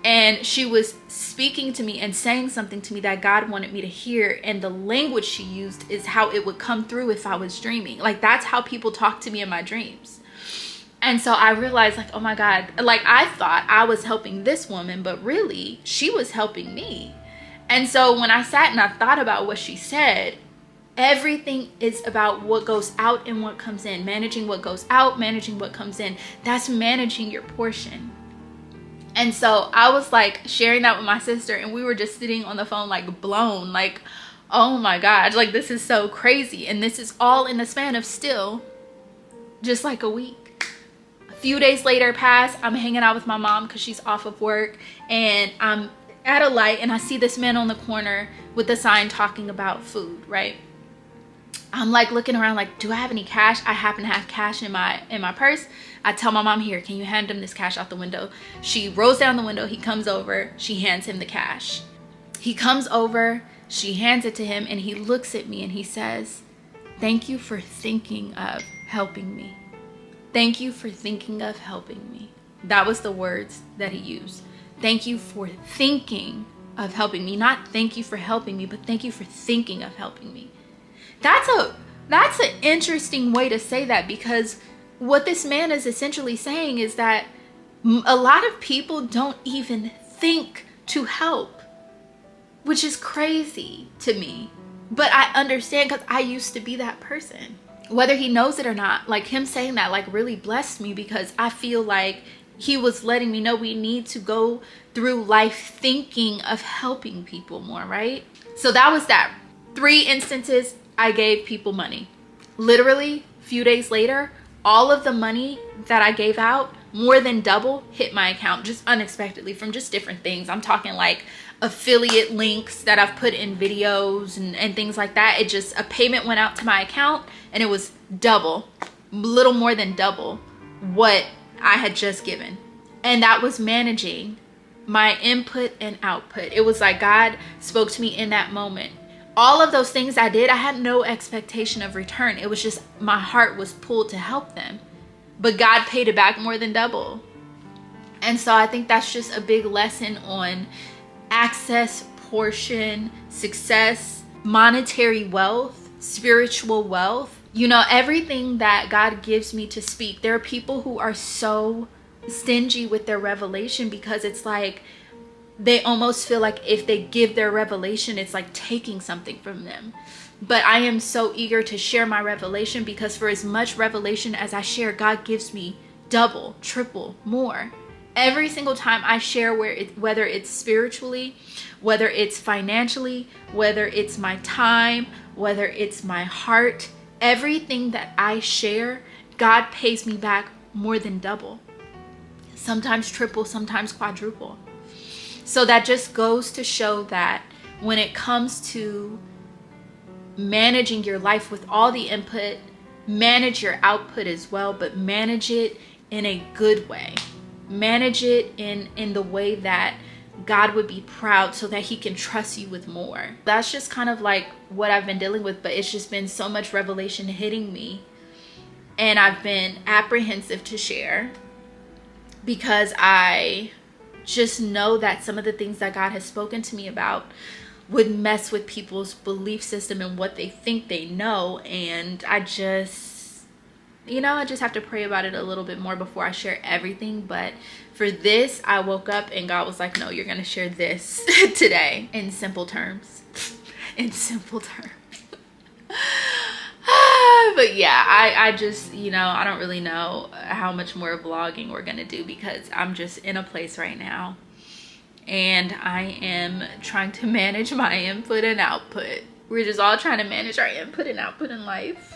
and she was speaking to me and saying something to me that God wanted me to hear. And the language she used is how it would come through if I was dreaming. Like, that's how people talk to me in my dreams. And so I realized, like, oh my God, like, I thought I was helping this woman, but really she was helping me. And so when I sat and I thought about what she said, everything is about what goes out and what comes in. Managing what goes out, managing what comes in. That's managing your portion. And so I was like sharing that with my sister, and we were just sitting on the phone like blown, like, oh my God, like, this is so crazy. And this is all in the span of still just like a week. A few days later pass, I'm hanging out with my mom because she's off of work, and I'm at a light and I see this man on the corner with a sign talking about food, right? I'm like looking around like, do I have any cash? I happen to have cash in my purse. I tell my mom, here, can you hand him this cash out the window? She rolls down the window. He comes over. She hands him the cash. He comes over. She hands it to him, and he looks at me and he says, thank you for thinking of helping me. Thank you for thinking of helping me. That was the words that he used. Thank you for thinking of helping me. Not thank you for helping me, but thank you for thinking of helping me. That's an interesting way to say that, because what this man is essentially saying is that a lot of people don't even think to help, which is crazy to me. But I understand, because I used to be that person. Whether he knows it or not, like, him saying that like really blessed me, because I feel like he was letting me know we need to go through life thinking of helping people more, right? So that was that. 3 instances I gave people money. Literally, a few days later, all of the money that I gave out, more than double, hit my account just unexpectedly from just different things. I'm talking like affiliate links that I've put in videos and things like that. It just, a payment went out to my account, and it was double, little more than double what I had just given. And that was managing my input and output. It was like God spoke to me in that moment. All of those things I did, I had no expectation of return. It was just my heart was pulled to help them. But God paid it back more than double. And so I think that's just a big lesson on access, portion, success, monetary wealth, spiritual wealth. You know, everything that God gives me to speak. There are people who are so stingy with their revelation, because it's like they almost feel like if they give their revelation, it's like taking something from them. But I am so eager to share my revelation, because for as much revelation as I share, God gives me double, triple, more. Every single time I share, whether it's spiritually, whether it's financially, whether it's my time, whether it's my heart, everything that I share, God pays me back more than double. Sometimes triple, sometimes quadruple. So that just goes to show that when it comes to managing your life with all the input, manage your output as well, but manage it in a good way. Manage it in the way that God would be proud, so that he can trust you with more. That's just kind of like what I've been dealing with, but it's just been so much revelation hitting me. And I've been apprehensive to share, because I just know that some of the things that God has spoken to me about would mess with people's belief system and what they think they know. And I just have to pray about it a little bit more before I share everything. But for this, I woke up and God was like, no, you're going to share this today in simple terms. In simple terms. But yeah, I just, I don't really know how much more vlogging we're going to do, because I'm just in a place right now. And I am trying to manage my input and output. We're just all trying to manage our input and output in life.